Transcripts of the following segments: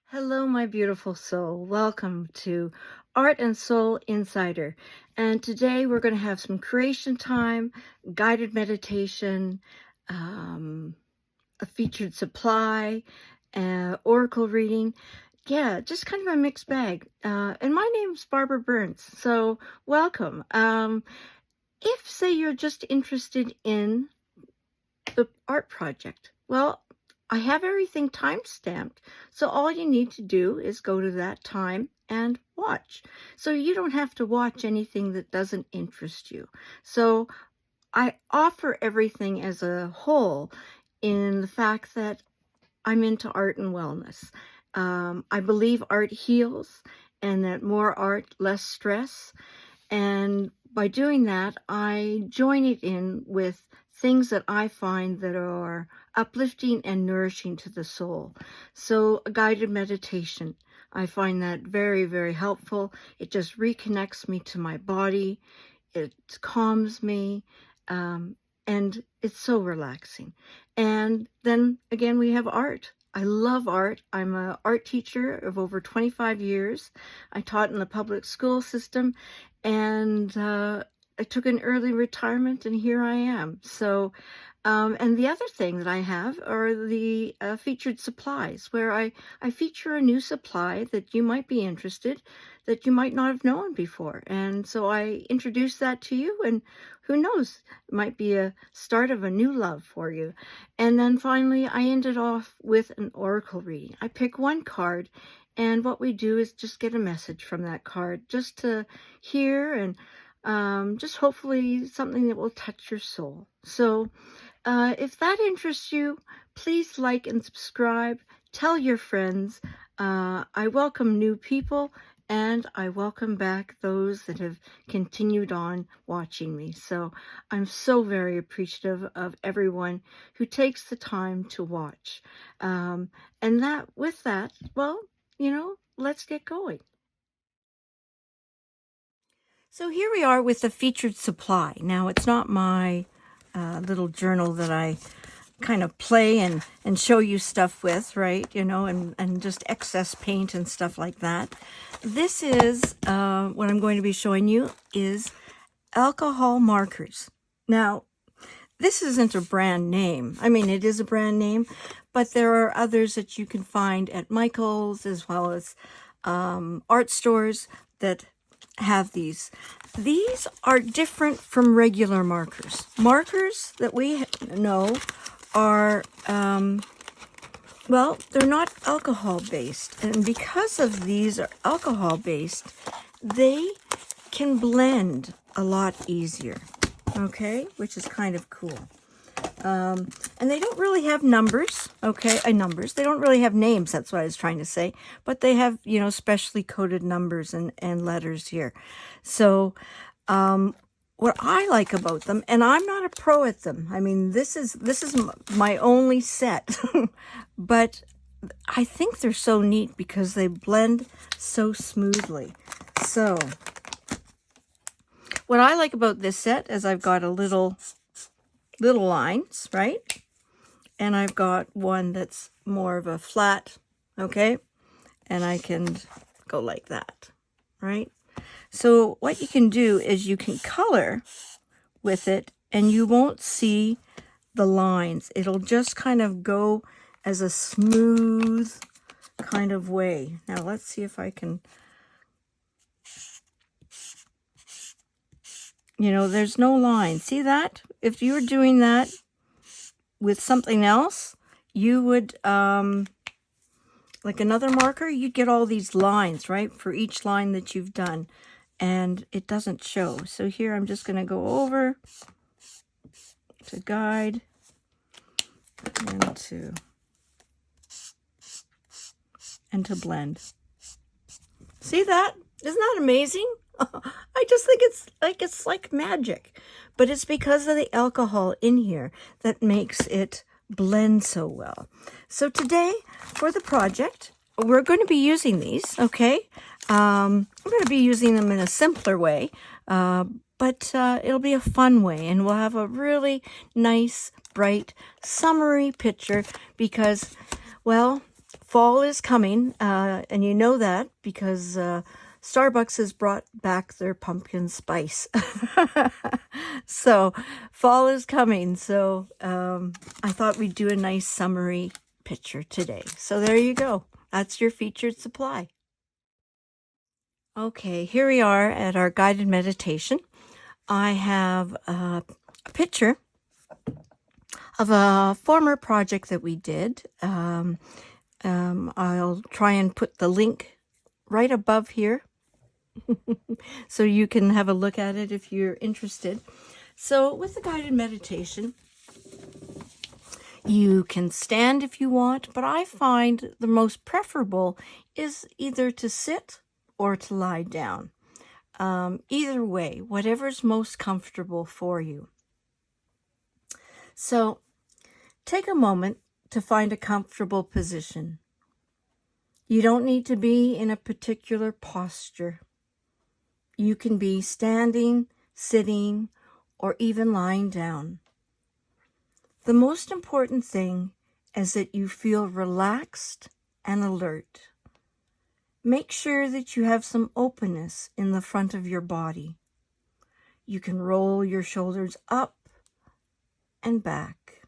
Hello, my beautiful soul. Welcome to Art and Soul Insider. And today we're going to have some creation time, guided meditation, a featured supply, oracle reading. Yeah, just kind of a mixed bag. And my name's Barbara Burns. So welcome. If, say, you're just interested in the art project, well, I have everything time stamped, so all you need to do is go to that time and watch. So you don't have to watch anything that doesn't interest you. So I offer everything as a whole in the fact that I'm into art and wellness. I believe art heals and that more art, less stress. And by doing that, I join it in with things that I find that are uplifting and nourishing to the soul. So a guided meditation, I find that very, very helpful. It just reconnects me to my body. It calms me. And it's so relaxing. And then again, we have art. I love art. I'm an art teacher of over 25 years. I taught in the public school system, and I took an early retirement, and here I am. So, and the other thing that I have are the featured supplies, where I feature a new supply that you might be interested, that you might not have known before. And so I introduce that to you, and who knows, it might be a start of a new love for you. And then finally, I ended off with an oracle reading. I pick one card, and what we do is just get a message from that card, just to hear, and just hopefully something that will touch your soul. So if that interests you, please like and subscribe. Tell your friends. I welcome new people, and I welcome back those that have continued on watching me. So I'm so very appreciative of everyone who takes the time to watch. And with that, well, let's get going. So here we are with the featured supply. Now, it's not my little journal that I kind of play and show you stuff with, right? And just excess paint and stuff like that. This is, what I'm going to be showing you is alcohol markers. Now, this isn't a brand name. I mean, it is a brand name, but there are others that you can find at Michael's as well as art stores that have these. These are different from regular markers. Markers that we know are, well, they're not alcohol-based. And because of these are alcohol-based, they can blend a lot easier, okay? Which is kind of cool. And they don't really have numbers, okay? Numbers. They don't really have names, that's what I was trying to say. But they have, specially coded numbers and letters here. So, what I like about them, and I'm not a pro at them. I mean, this is my only set. But I think they're so neat because they blend so smoothly. So, what I like about this set is I've got a little lines, right? And I've got one that's more of a flat, okay? And I can go like that, right? So what you can do is you can color with it, and you won't see the lines. It'll just kind of go as a smooth kind of way. Now let's see if I can, there's no line. See that? If you were doing that with something else, you would, like another marker, you'd get all these lines, right? For each line that you've done, and it doesn't show. So here I'm just going to go over to guide and to blend. See that? Isn't that amazing? I just think it's like magic, but it's because of the alcohol in here that makes it blend so well. So today, for the project, we're going to be using these, okay? I'm going to be using them in a simpler way, but it'll be a fun way, and we'll have a really nice, bright, summery picture because, well, Fall is coming, and you know that because Starbucks has brought back their pumpkin spice. So fall is coming. So I thought we'd do a nice summary picture today. So there you go. That's your featured supply. Okay, here we are at our guided meditation. I have a picture of a former project that we did. I'll try and put the link right above here so you can have a look at it if you're interested. So with the guided meditation, you can stand if you want, but I find the most preferable is either to sit or to lie down. Either way, whatever's most comfortable for you. So take a moment to find a comfortable position. You don't need to be in a particular posture. You can be standing, sitting, or even lying down. The most important thing is that you feel relaxed and alert. Make sure that you have some openness in the front of your body. You can roll your shoulders up and back.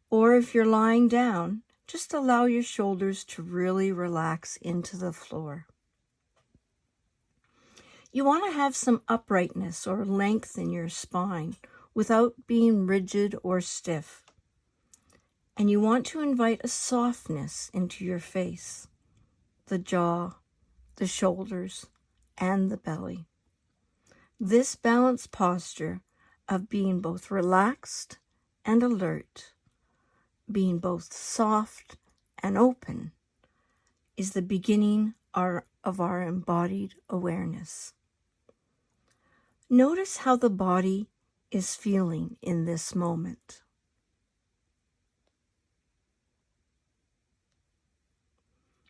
Or if you're lying down, just allow your shoulders to really relax into the floor. You want to have some uprightness or length in your spine without being rigid or stiff. And you want to invite a softness into your face, the jaw, the shoulders, and the belly. This balanced posture of being both relaxed and alert, being both soft and open, is the beginning of our embodied awareness. Notice how the body is feeling in this moment.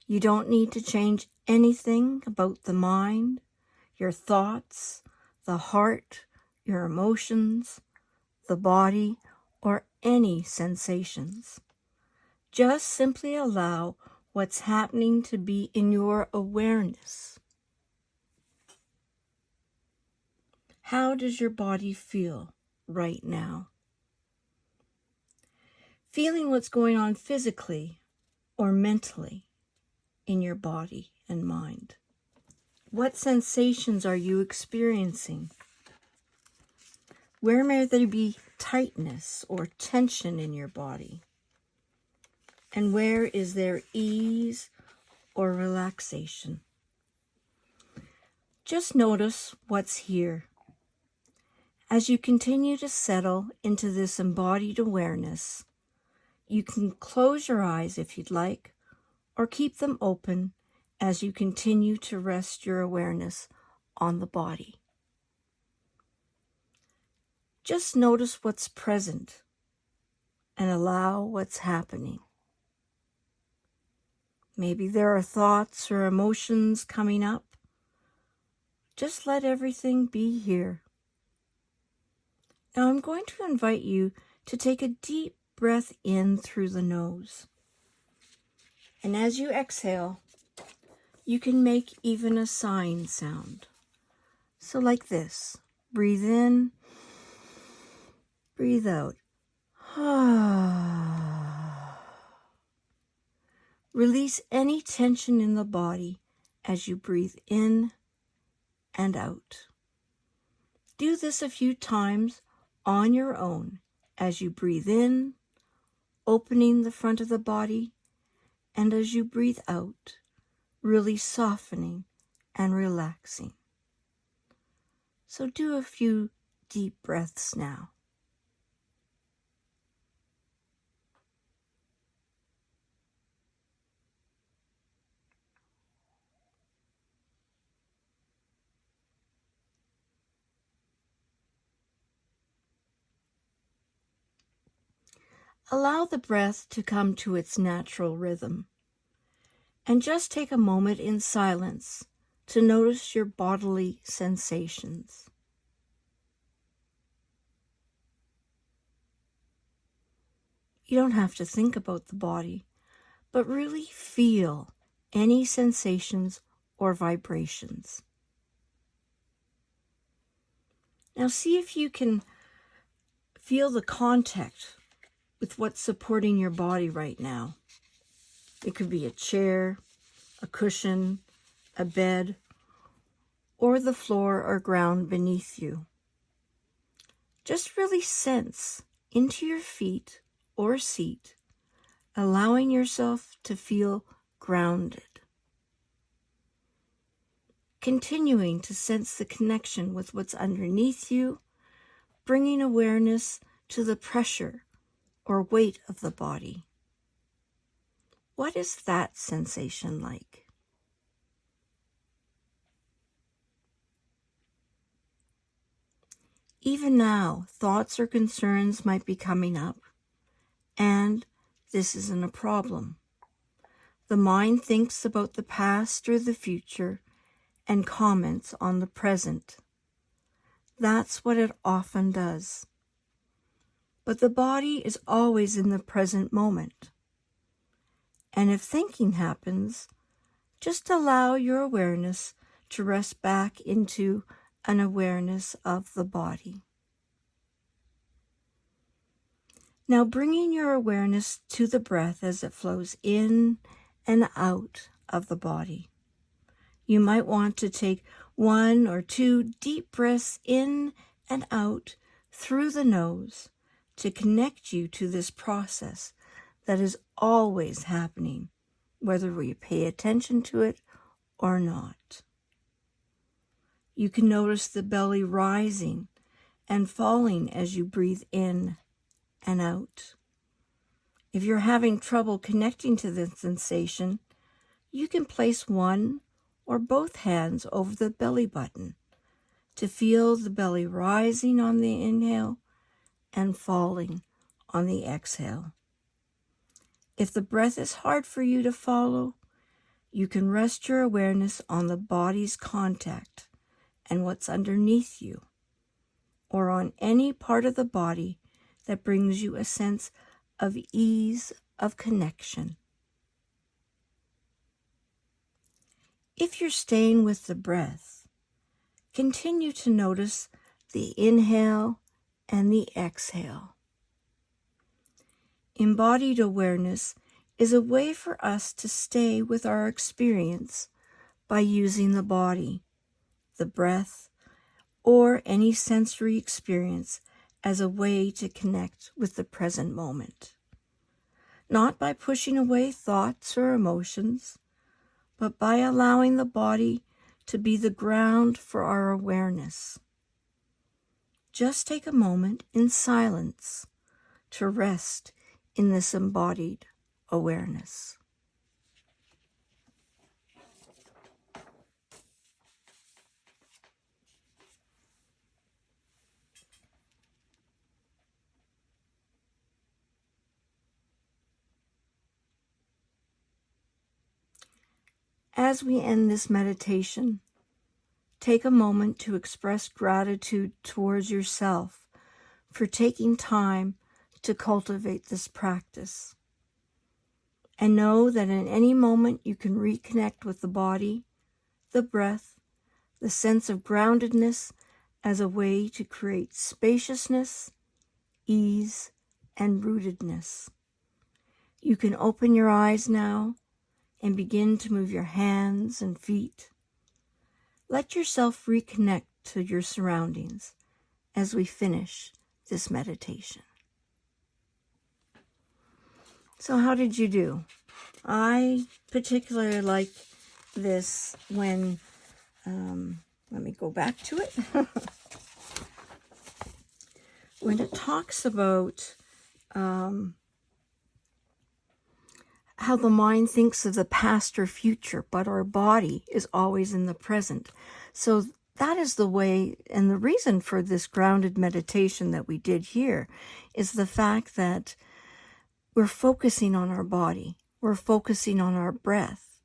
You don't need to change anything about the mind, your thoughts, the heart, your emotions, the body, or any sensations. Just simply allow what's happening to be in your awareness. How does your body feel right now? Feeling what's going on physically or mentally in your body and mind. What sensations are you experiencing? Where may there be tightness or tension in your body? And where is there ease or relaxation? Just notice what's here. As you continue to settle into this embodied awareness, you can close your eyes if you'd like, or keep them open as you continue to rest your awareness on the body. Just notice what's present and allow what's happening. Maybe there are thoughts or emotions coming up. Just let everything be here. Now I'm going to invite you to take a deep breath in through the nose. And as you exhale, you can make even a sighing sound. So like this, breathe in, breathe out. Release any tension in the body as you breathe in and out. Do this a few times on your own as you breathe in, opening the front of the body, and as you breathe out, really softening and relaxing. So do a few deep breaths now. Allow the breath to come to its natural rhythm. And just take a moment in silence to notice your bodily sensations. You don't have to think about the body, but really feel any sensations or vibrations. Now see if you can feel the contact with what's supporting your body right now. It could be a chair, a cushion, a bed, or the floor or ground beneath you. Just really sense into your feet or seat, allowing yourself to feel grounded. Continuing to sense the connection with what's underneath you, bringing awareness to the pressure or weight of the body. What is that sensation like? Even now, thoughts or concerns might be coming up, and this isn't a problem. The mind thinks about the past or the future and comments on the present. That's what it often does. But the body is always in the present moment. And if thinking happens, just allow your awareness to rest back into an awareness of the body. Now bringing your awareness to the breath as it flows in and out of the body. You might want to take 1 or 2 deep breaths in and out through the nose to connect you to this process that is always happening, whether we pay attention to it or not. You can notice the belly rising and falling as you breathe in and out. If you're having trouble connecting to the sensation, you can place one or both hands over the belly button to feel the belly rising on the inhale and falling on the exhale. If the breath is hard for you to follow, you can rest your awareness on the body's contact and what's underneath you, or on any part of the body that brings you a sense of ease of connection. If you're staying with the breath, continue to notice the inhale and the exhale. Embodied awareness is a way for us to stay with our experience by using the body, the breath, or any sensory experience as a way to connect with the present moment. Not by pushing away thoughts or emotions, but by allowing the body to be the ground for our awareness. Just take a moment in silence to rest in this embodied awareness. As we end this meditation, take a moment to express gratitude towards yourself for taking time to cultivate this practice. And know that in any moment you can reconnect with the body, the breath, the sense of groundedness as a way to create spaciousness, ease, and rootedness. You can open your eyes now and begin to move your hands and feet. Let yourself reconnect to your surroundings as we finish this meditation. So how did you do? I particularly like this when, let me go back to it. When it talks about how the mind thinks of the past or future, but our body is always in the present. So that is the way, and the reason for this grounded meditation that we did here is the fact that we're focusing on our body, we're focusing on our breath,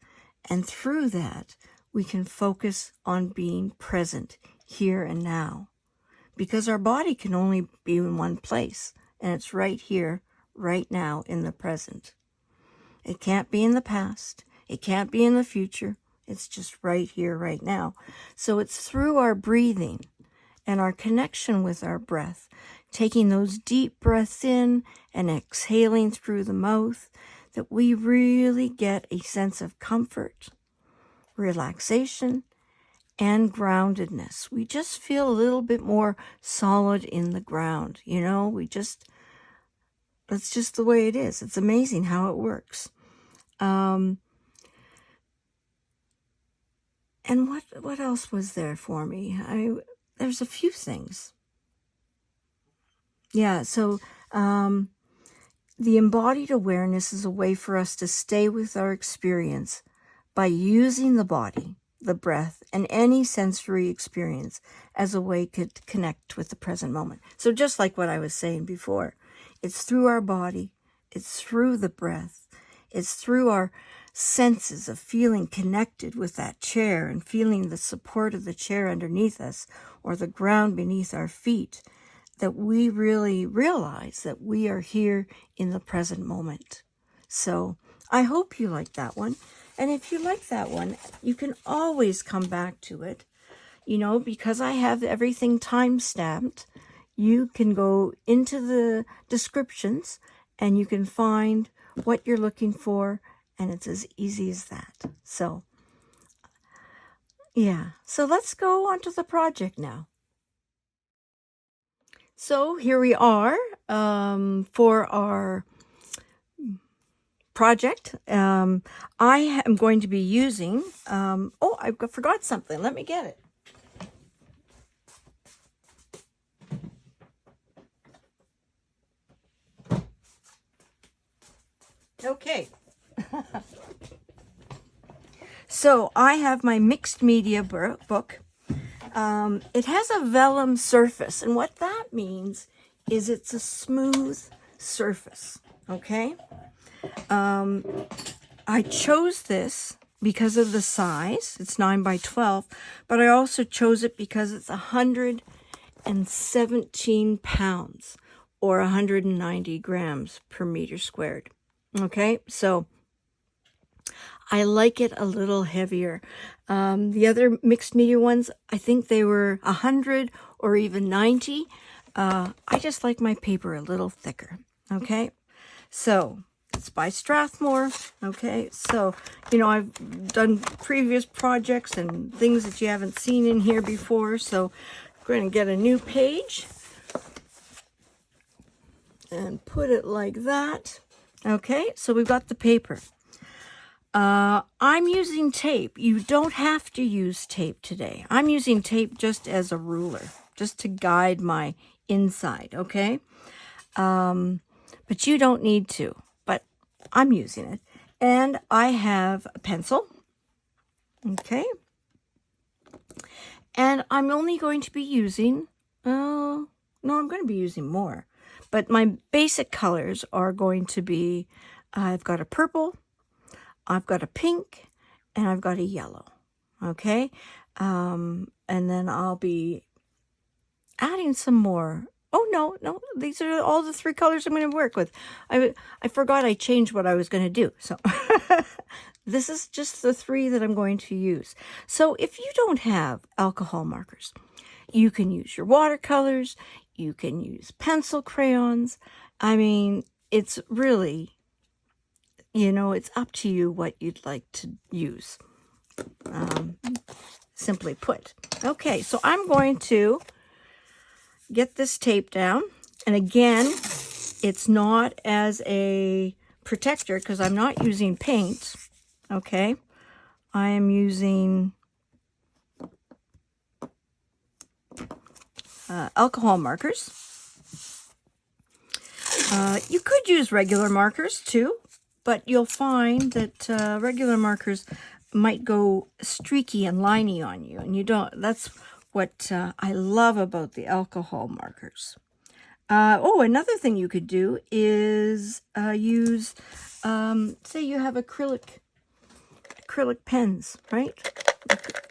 and through that, we can focus on being present here and now. Because our body can only be in one place, and it's right here, right now, in the present. It can't be in the past. It can't be in the future. It's just right here, right now. So it's through our breathing and our connection with our breath, taking those deep breaths in and exhaling through the mouth, that we really get a sense of comfort, relaxation, and groundedness. We just feel a little bit more solid in the ground. You know, that's just the way it is. It's amazing how it works. And what else was there for me? There's a few things. Yeah, so the embodied awareness is a way for us to stay with our experience by using the body, the breath, and any sensory experience as a way to connect with the present moment. So just like what I was saying before, it's through our body, it's through the breath, it's through our senses of feeling connected with that chair and feeling the support of the chair underneath us or the ground beneath our feet, that we really realize that we are here in the present moment. So I hope you like that one. And if you like that one, you can always come back to it. You know, because I have everything time-stamped, you can go into the descriptions and you can find what you're looking for, and it's as easy as that. So, yeah. So let's go on to the project now. So here we are for our project. I am going to be using, I forgot something. Let me get it. Okay. So I have my mixed media book. It has a vellum surface, and what that means is it's a smooth surface, okay? I chose this because of the size. It's 9 by 12, but I also chose it because it's 117 pounds or 190 grams per meter squared, okay? So I like it a little heavier. The other mixed media ones, I think they were 100 or even 90. I just like my paper a little thicker, okay? So it's by Strathmore, okay? So, you know, I've done previous projects and things that you haven't seen in here before. So I'm going to get a new page and put it like that. Okay, so we've got the paper. I'm using tape. You don't have to use tape today. I'm using tape just as a ruler, just to guide my inside, okay? But you don't need to, but I'm using it. And I have a pencil, okay? And I'm only going to be using, no, I'm going to be using more. But my basic colors are going to be, I've got a purple, I've got a pink, and I've got a yellow, okay? And then I'll be adding some more. Oh, no, these are all the 3 colors I'm going to work with. I forgot I changed what I was going to do. So this is just the 3 that I'm going to use. So if you don't have alcohol markers, you can use your watercolors, you can use pencil crayons. I mean, it's really, you know, it's up to you what you'd like to use, simply put. Okay, so I'm going to get this tape down. And again, it's not as a protector because I'm not using paint, okay? I am using alcohol markers. You could use regular markers too, but you'll find that regular markers might go streaky and liney on you, and you don't. That's what I love about the alcohol markers. Another thing you could do is use, say you have acrylic pens, right?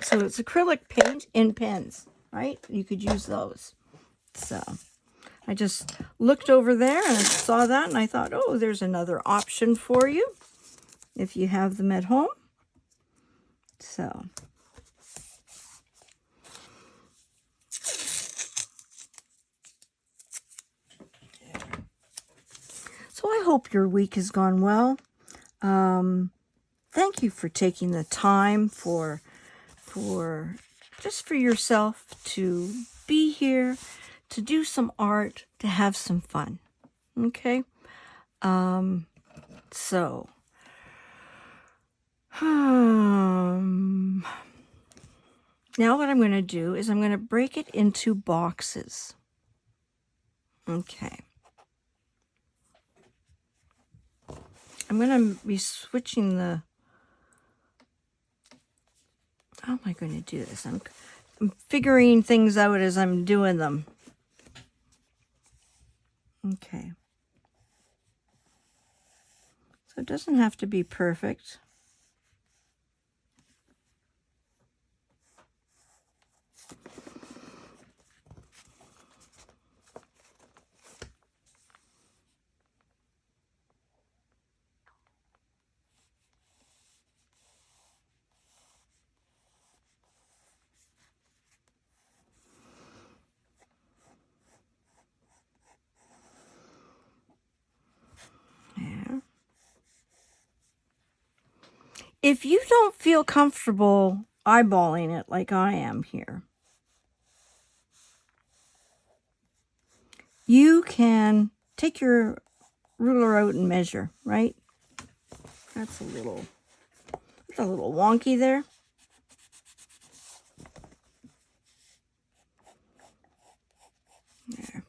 So it's acrylic paint in pens, right? You could use those. So I just looked over there and I saw that and I thought, oh, there's another option for you. if you have them at home. So I hope your week has gone well. Thank you for taking the time for just for yourself to be here, to do some art, to have some fun. Okay? So now what I'm going to do is I'm going to break it into boxes. Okay. I'm going to be switching the... How am I going to do this? I'm figuring things out as I'm doing them. Okay. So it doesn't have to be perfect. Yeah. If you don't feel comfortable eyeballing it like I am here, you can take your ruler out and measure, right? That's a little wonky there. There.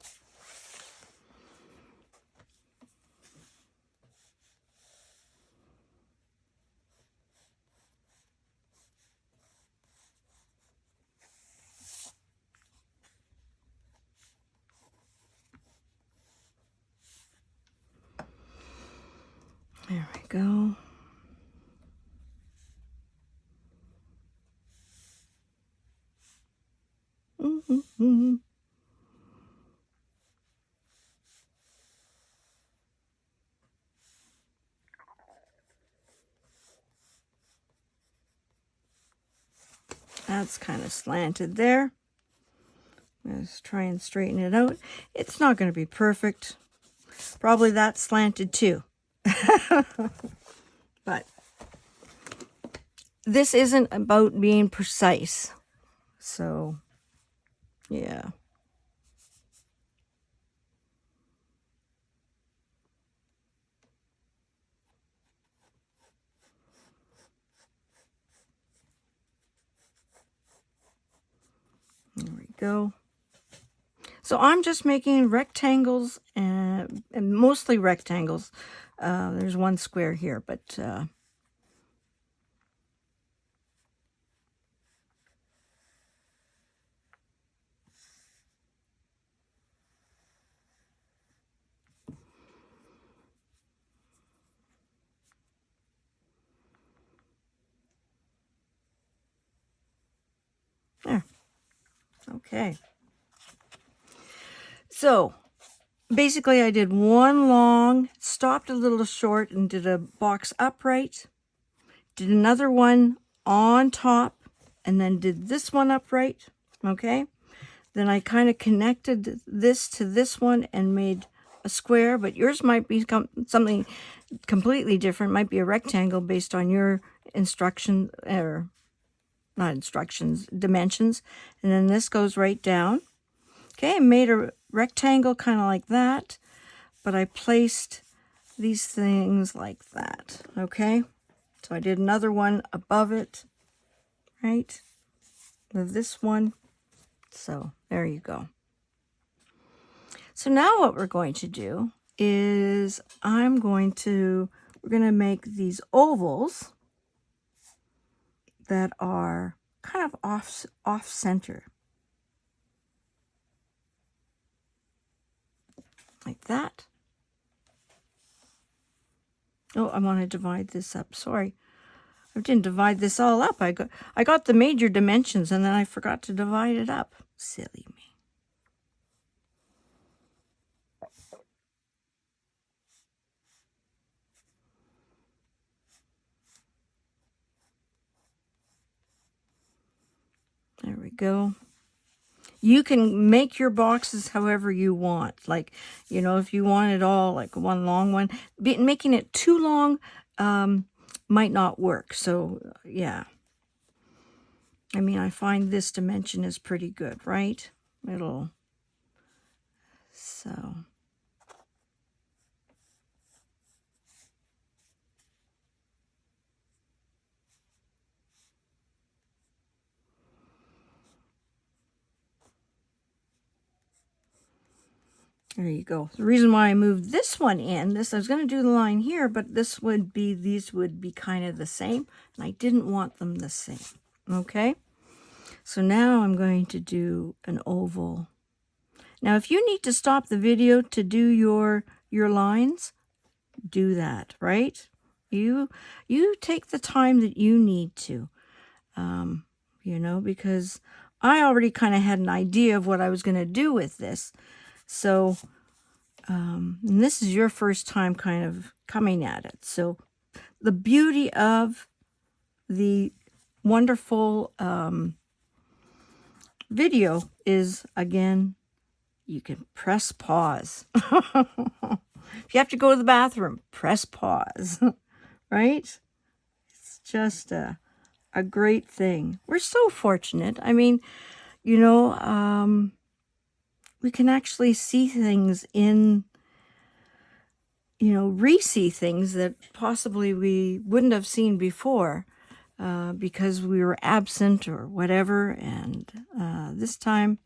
There we go. Mm-hmm. That's kind of slanted there. Let's try and straighten it out. It's not going to be perfect. Probably that's slanted too. But this isn't about being precise. So, yeah. There we go. So I'm just making rectangles and mostly rectangles. There's one square here, but there. Okay. So basically I did one long, stopped a little short and did a box upright, did another one on top, and then did this one upright. Okay. Then I kind of connected this to this one and made a square, but yours might be something completely different. Might be a rectangle based on your instruction, or not instructions, dimensions. And then this goes right down. Okay, I made a rectangle kind of like that, but I placed these things like that. Okay, so I did another one above it, right? With this one. So there you go. So now what we're going to do is we're going to make these ovals that are kind of off center. Like that. Oh, I want to divide this up. Sorry. I didn't divide this all up. I got the major dimensions and then I forgot to divide it up. Silly me. go. You can make your boxes however you want. Like, you know, if you want it all like one long one, making it too long might not work. So, yeah. I mean, I find this dimension is pretty good, right? So. There you go. The reason why I moved this one in, I was going to do the line here, but these would be kind of the same, and I didn't want them the same. Okay? So now I'm going to do an oval. Now, if you need to stop the video to do your lines, do that, right? You take the time that you need to, you know, because I already kind of had an idea of what I was going to do with this. So, and this is your first time kind of coming at it. So the beauty of the wonderful video is, again, you can press pause. If you have to go to the bathroom, press pause, right? It's just a great thing. We're so fortunate. I mean, you know, we can actually see things in, you know, re-see things that possibly we wouldn't have seen before because we were absent or whatever. And this time,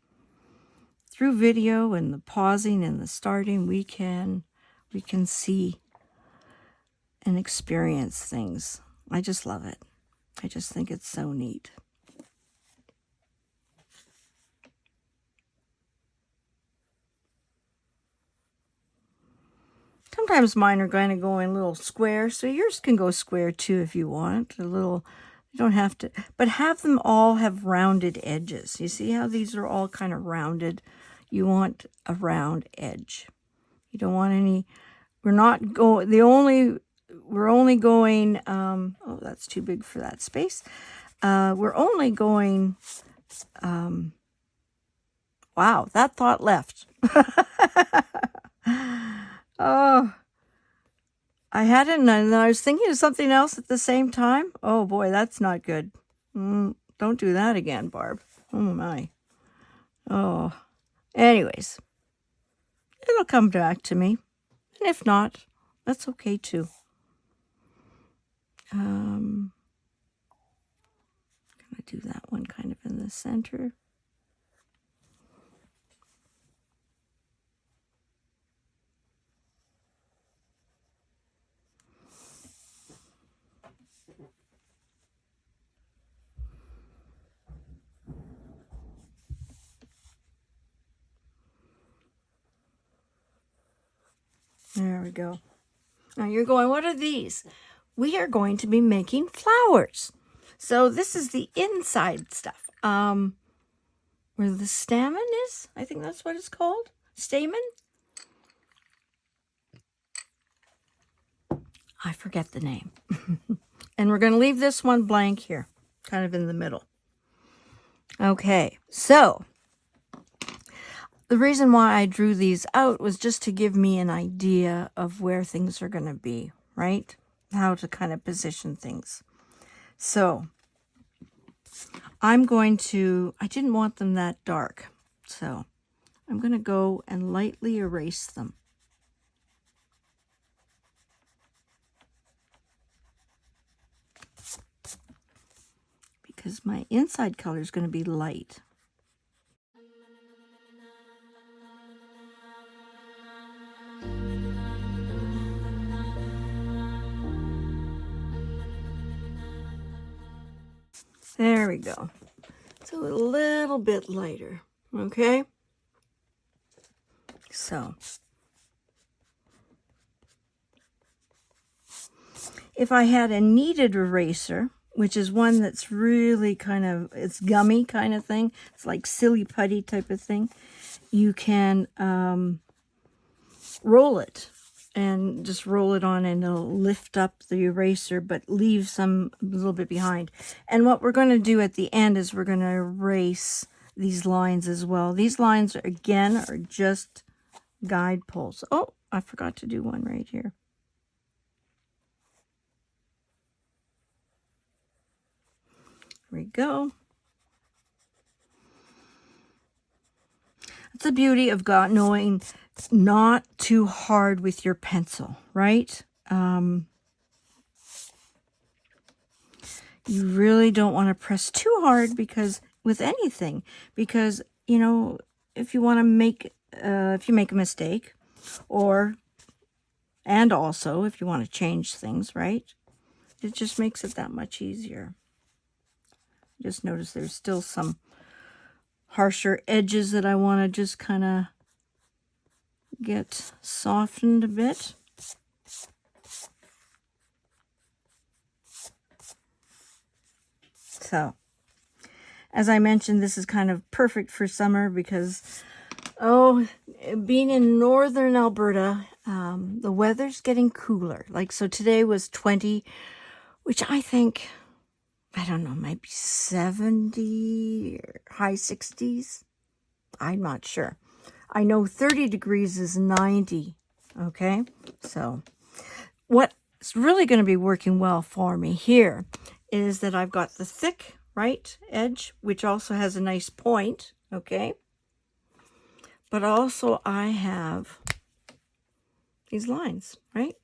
through video and the pausing and the starting, we can see and experience things. I just love it. I just think it's so neat. Sometimes mine are going to go in little square, so yours can go square too if you want. You don't have to, but have them all have rounded edges. You see how these are all kind of rounded? You want a round edge. You don't want any, we're only going, oh, that's too big for that space. We're only going, wow, that thought left. Oh, I had it, and I was thinking of something else at the same time. Oh boy, that's not good. Don't do that again, Barb. Oh my. Oh, anyways, it'll come back to me, and if not, that's okay too. I'm gonna do that one kind of in the center. There we go. Now you're going, what are these? We are going to be making flowers. So this is the inside stuff. Where the stamen is? I think that's what it's called. Stamen? I forget the name. And we're going to leave this one blank here, kind of in the middle. Okay, so the reason why I drew these out was just to give me an idea of where things are going to be, right? How to kind of position things. So I didn't want them that dark, so I'm going to go and lightly erase them. Because my inside color is going to be light. There we go. So a little bit lighter, okay? So if I had a kneaded eraser, which is one that's really kind of, it's gummy kind of thing, it's like silly putty type of thing, you can roll it and just roll it on, and it'll lift up the eraser but leave some a little bit behind. And what we're going to do at the end is we're going to erase these lines as well. These lines again are just guide poles. Oh, I forgot to do one right here. There we go. It's the beauty of God knowing not too hard with your pencil, right? You really don't want to press too hard because with anything, because, you know, if you want to make, if you make a mistake, and also if you want to change things, right? It just makes it that much easier. Just notice there's still some harsher edges that I want to just kind of get softened a bit. So, as I mentioned, this is kind of perfect for summer because, being in northern Alberta, the weather's getting cooler. Like, so today was 20, which I think, I don't know, might be 70 or high 60s. I'm not sure. I know 30 degrees is 90, okay? So what's really going to be working well for me here is that I've got the thick, right, edge, which also has a nice point, okay? But also I have these lines, right?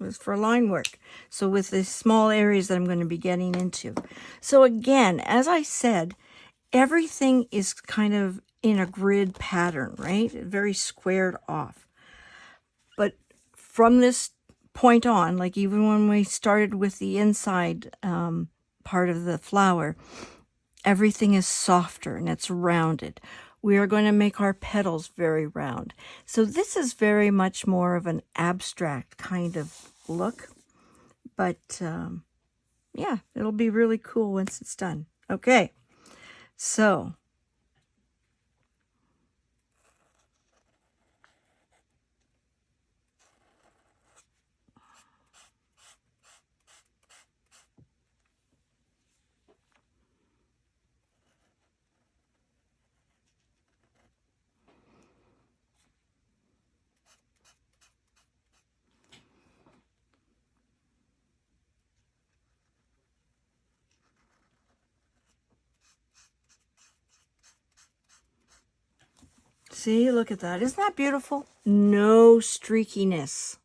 It was for line work. So with the small areas that I'm going to be getting into. So again, as I said, everything is kind of in a grid pattern, right? Very squared off. But from this point on, like even when we started with the inside part of the flower, everything is softer and it's rounded. We are going to make our petals very round. So this is very much more of an abstract kind of look. But yeah, it'll be really cool once it's done. Okay, so see, look at that. Isn't that beautiful? No streakiness.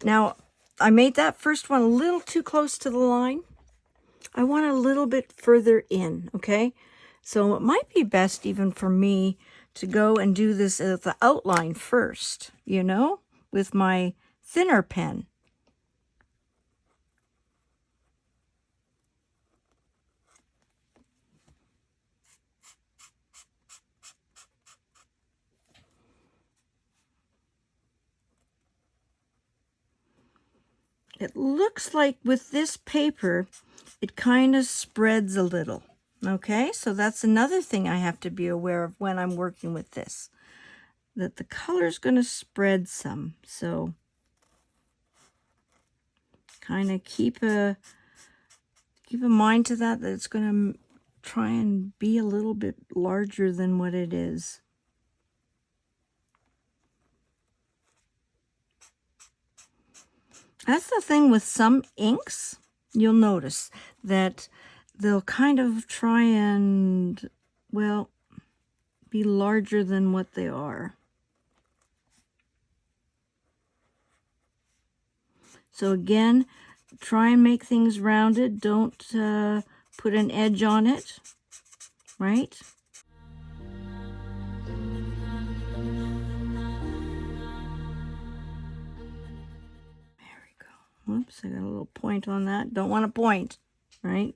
Now, I made that first one a little too close to the line. I want a little bit further in, okay? So it might be best even for me to go and do this as the outline first, you know, with my thinner pen. It looks like with this paper, it kind of spreads a little. Okay, so that's another thing I have to be aware of when I'm working with this, that the color is going to spread some. So kind of keep a mind to that it's going to try and be a little bit larger than what it is. That's the thing with some inks. You'll notice that they'll kind of try and, well, be larger than what they are. So again, try and make things rounded. Don't put an edge on it, right? Whoops, I got a little point on that. Don't want a point, right?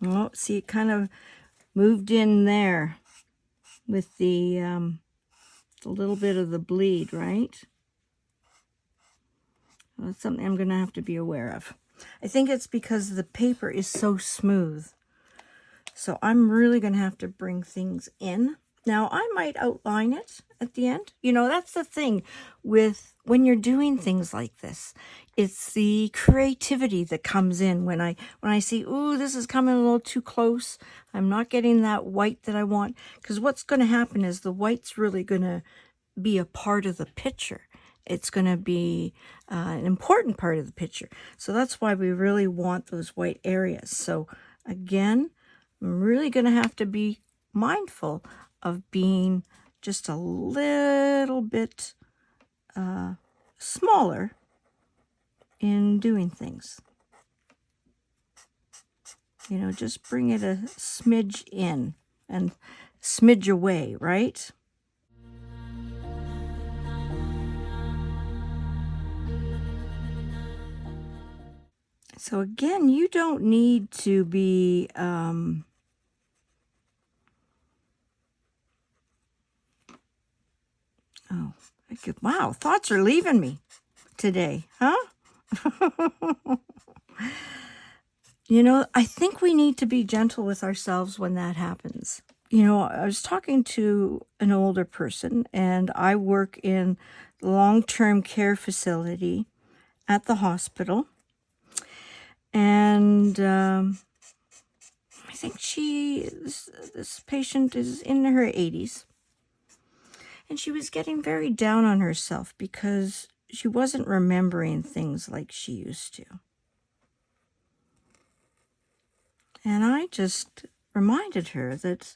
Oh, see, it kind of moved in there with the little bit of the bleed, right? Well, that's something I'm going to have to be aware of. I think it's because the paper is so smooth. So I'm really going to have to bring things in Now, I might outline it at the end. You know, that's the thing with when you're doing things like this. It's the creativity that comes in when I see, ooh, this is coming a little too close. I'm not getting that white that I want. Because what's going to happen is the white's really going to be a part of the picture. It's going to be an important part of the picture. So that's why we really want those white areas. So again, I'm really going to have to be mindful of being just a little bit smaller in doing things. You know, just bring it a smidge in and smidge away, right? So again, you don't need to be wow, thoughts are leaving me today, huh? You know, I think we need to be gentle with ourselves when that happens. You know, I was talking to an older person, and I work in long-term care facility at the hospital. And I think this patient is in her 80s. And she was getting very down on herself because she wasn't remembering things like she used to. And I just reminded her that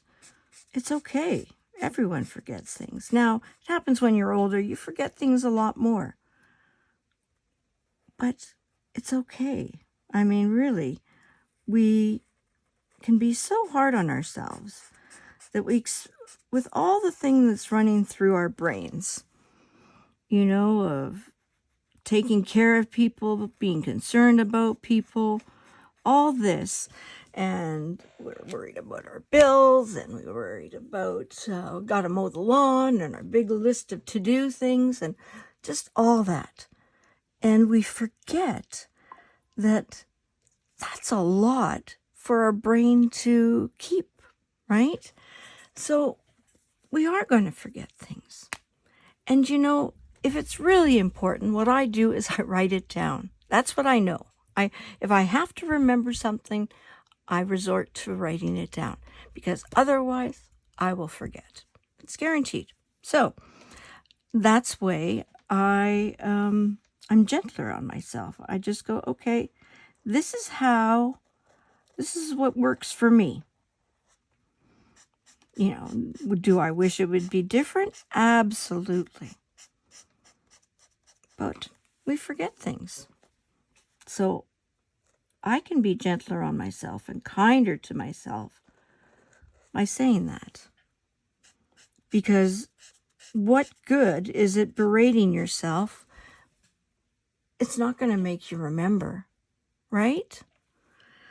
it's okay. Everyone forgets things. Now, it happens when you're older. You forget things a lot more. But it's okay. I mean, really, we can be so hard on ourselves that with all the thing that's running through our brains, you know, of taking care of people, being concerned about people, all this, and we're worried about our bills, and we're worried about got to mow the lawn, and our big list of to-do things, and just all that. And we forget that that's a lot for our brain to keep, right? So we are going to forget things. And you know, if it's really important, what I do is I write it down. That's what I know. If I have to remember something, I resort to writing it down, because otherwise I will forget. It's guaranteed. So that's way I'm gentler on myself. I just go, okay, this is what works for me. You know, do I wish it would be different? Absolutely. But we forget things. So I can be gentler on myself and kinder to myself by saying that. Because what good is it berating yourself? It's not going to make you remember, right?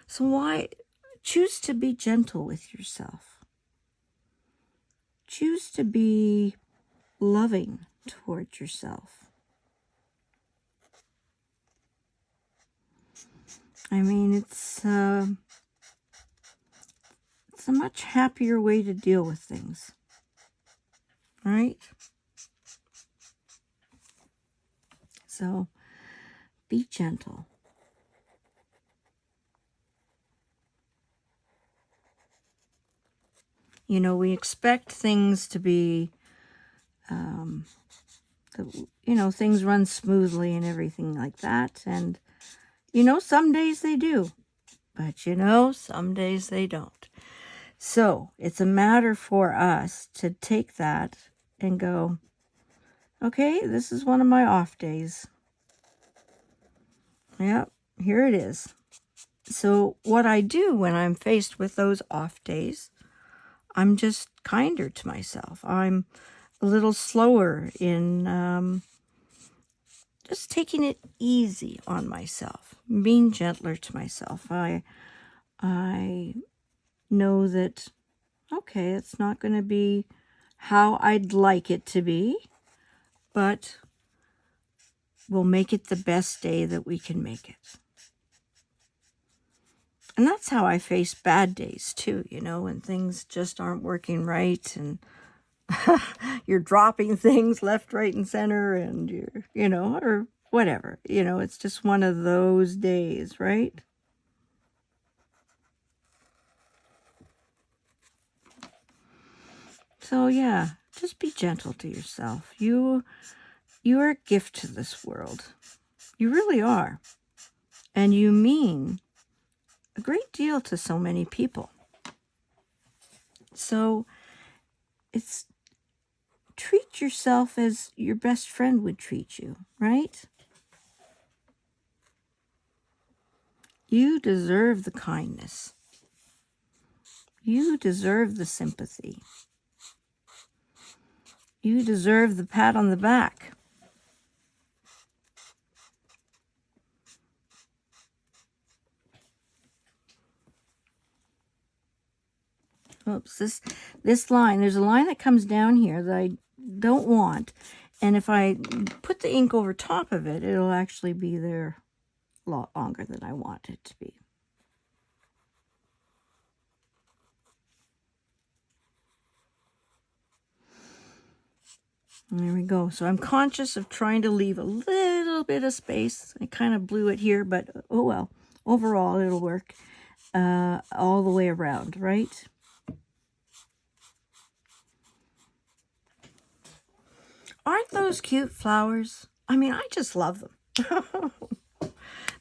So why choose to be gentle with yourself? Choose to be loving towards yourself. I mean, it's a much happier way to deal with things, right? So be gentle. You know, we expect things to be, things run smoothly and everything like that. And, you know, some days they do. But, you know, some days they don't. So it's a matter for us to take that and go, okay, this is one of my off days. Yep, here it is. So what I do when I'm faced with those off days, I'm just kinder to myself. I'm a little slower in just taking it easy on myself, being gentler to myself. I know that, okay, it's not going to be how I'd like it to be, but we'll make it the best day that we can make it. And that's how I face bad days too, you know, when things just aren't working right and you're dropping things left, right, and center, and or whatever. It's just one of those days, right? So yeah, just be gentle to yourself. You are a gift to this world. You really are. And you mean a great deal to so many people. So treat yourself as your best friend would treat you, right? You deserve the kindness. You deserve the sympathy. You deserve the pat on the back. Oops, this line, there's a line that comes down here that I don't want. And if I put the ink over top of it, it'll actually be there a lot longer than I want it to be. And there we go. So I'm conscious of trying to leave a little bit of space. I kind of blew it here, but oh well. Overall, it'll work all the way around, right? Aren't those cute flowers? I mean, I just love them.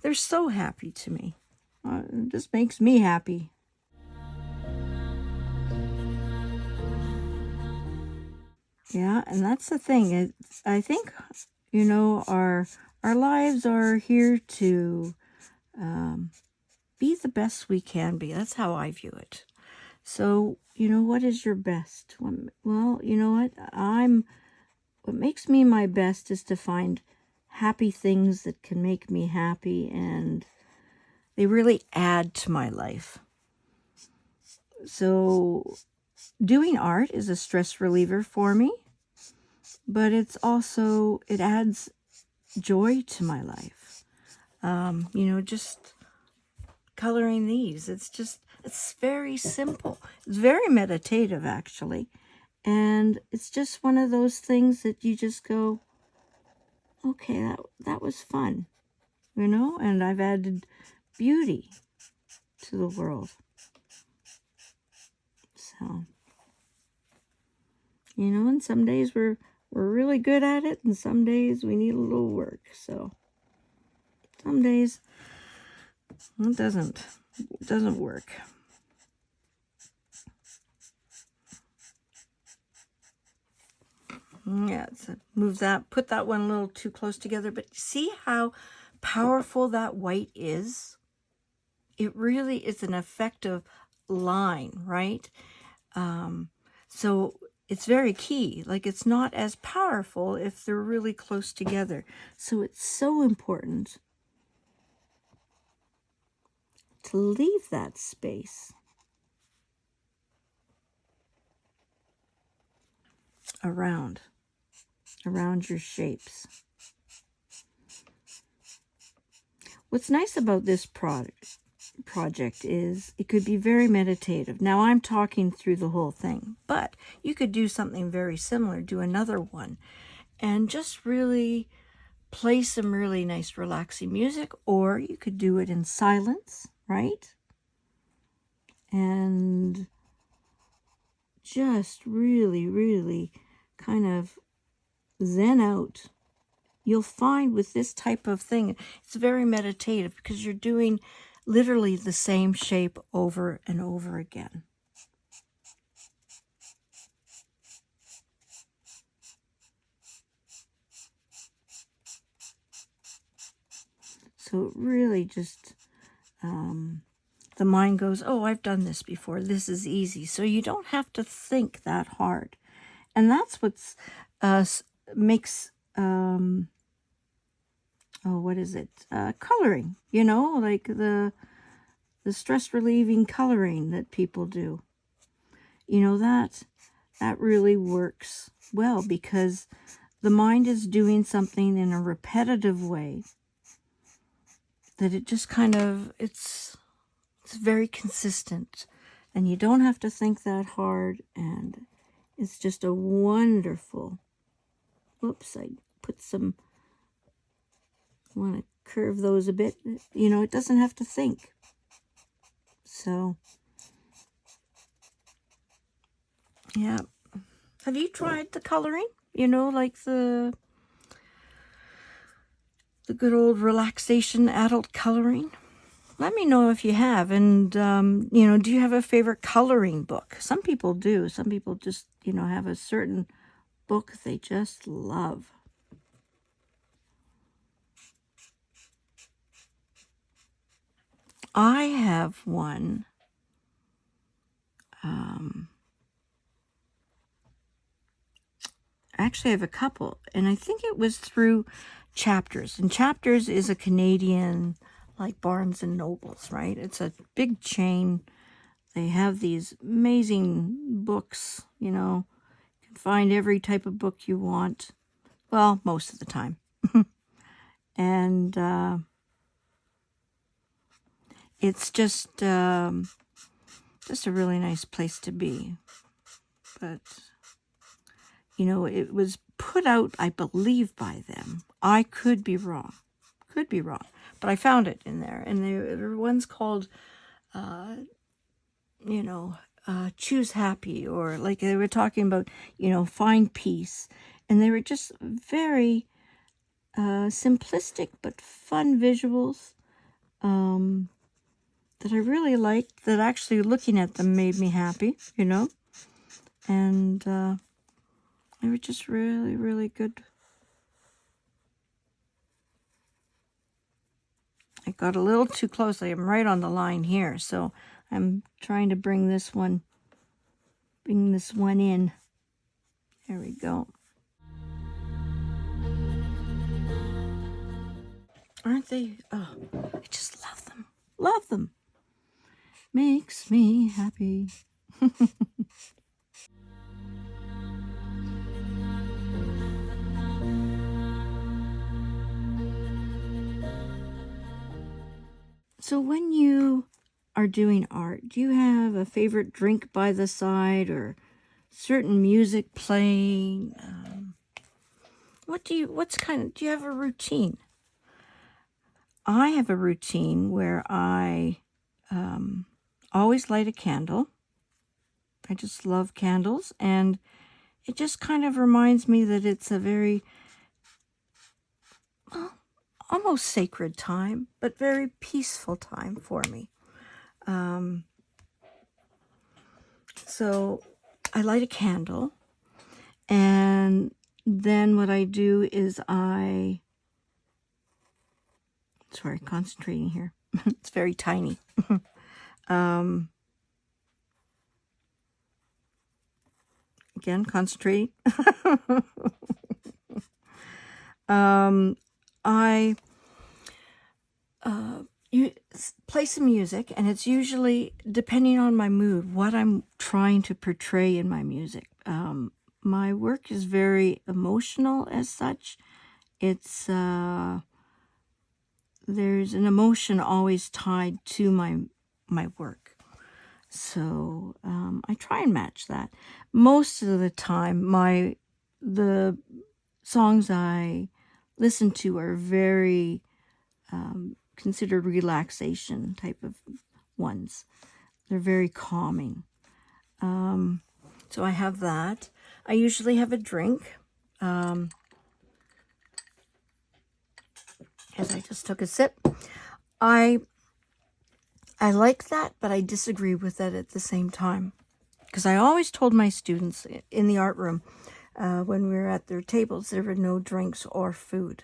They're so happy to me. It just makes me happy. Yeah, and that's the thing. I think, our lives are here to be the best we can be. That's how I view it. So, what is your best? Well, you know what? What makes me my best is to find happy things that can make me happy, and they really add to my life. So doing art is a stress reliever for me, but it adds joy to my life. Just coloring these, it's very simple. It's very meditative, actually. And it's just one of those things that you just go, okay, that was fun, and I've added beauty to the world. So, and some days we're really good at it, and some days we need a little work. So some days it doesn't work. Yeah, so put that one a little too close together, but see how powerful that white is? It really is an effective line, right? So it's very key. Like, it's not as powerful if they're really close together. So it's so important to leave that space around your shapes. What's nice about this project is it could be very meditative. Now I'm talking through the whole thing, but you could do something very similar, do another one, and just really play some really nice relaxing music, or you could do it in silence, right? And just really, really kind of zen out. You'll find with this type of thing, it's very meditative because you're doing literally the same shape over and over again. So it really just, the mind goes, oh, I've done this before. This is easy. So you don't have to think that hard. And that's what's makes, coloring, like the stress relieving coloring that people do. That really works well because the mind is doing something in a repetitive way that it just kind of, it's very consistent, and you don't have to think that hard, and It's just a wonderful, whoops, I put some, want to curve those a bit. You know, it doesn't have to think. So, yeah. Have you tried the coloring? You know, like the good old relaxation adult coloring? Let me know if you have. And, you know, do you have a favorite coloring book? Some people do. Some people just, you know, have a certain book they just love. I have one. Actually, I have a couple. And I think it was through Chapters. And Chapters is a Canadian, like Barnes and Nobles, right? It's a big chain. They have these amazing books, you know. You can find every type of book you want. Well, most of the time. And it's just a really nice place to be. But, you know, it was put out, I believe, by them. I could be wrong. Could be wrong. But I found it in there. And there were ones called, you know, Choose Happy. Or like they were talking about, you know, Find Peace. And they were just very simplistic but fun visuals that I really liked, that actually looking at them made me happy, you know. And they were just really, really good. I got a little too close. I am right on the line here, so I'm trying to bring this one in. There we go. Aren't they? Oh, I just love them. Love them. Makes me happy. So when you are doing art, do you have a favorite drink by the side or certain music playing? Do you have a routine? I have a routine where I always light a candle. I just love candles, and it just kind of reminds me that it's a very, well, almost sacred time, but very peaceful time for me. So I light a candle, and then what I do is concentrating here. It's very tiny. Again, concentrate. I you play some music, and it's usually depending on my mood, what I'm trying to portray in my music. My work is very emotional as such. It's there's an emotion always tied to my work. So I try and match that. Most of the time, the songs I listen to are very considered relaxation type of ones. They're very calming. So I have that. I usually have a drink. As I just took a sip. I like that, but I disagree with that at the same time. Because I always told my students in the art room, when we were at their tables, there were no drinks or food.